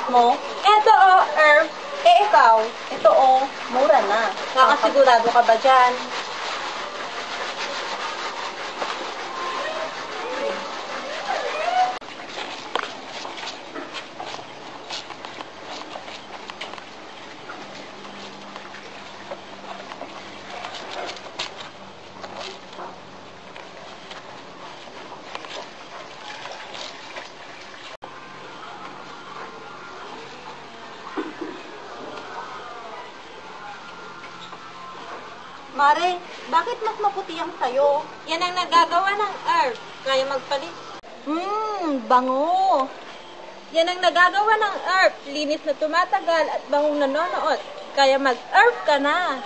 mo? Eto herb. Ikaw, ito mura na. Nakasigurado ka ba dyan? Mare, bakit mas maputi ang sayo? Yan ang nagagawa ng herb. Kaya magpalit. Bango. Yan ang nagagawa ng herb. Linis na tumatagal at bangong nanonood. Kaya mag-herb ka na.